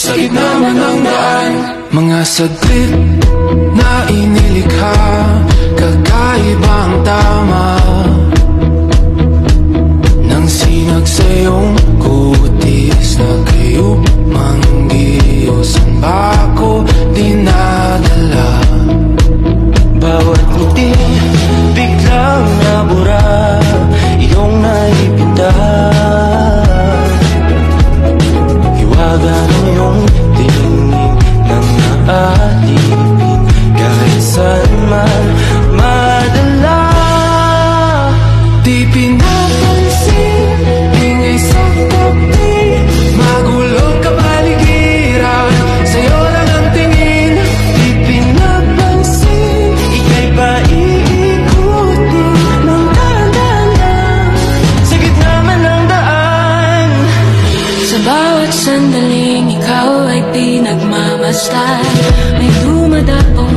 sa gitna man ng daan. Mga saglit na inilikha, kakaibang tama nang sinag sa iyong kutis na kayo manggiyo. San ba ako dinadala? Bawat ngiti biglang nabura, iyong naipita. Hiwaga ng iyong tingin nang naalipin, kahit saan man madala. Di pinapansin, ingay sa tabi, magulong kapaligiran, sa'yo lang ang tingin. Di pinapansin, ika'y paiikutin ng dahan-dahan sa gitna man ng daan. Sa bawat sandaling ikaw ay pinagmamasdan, may dumadapong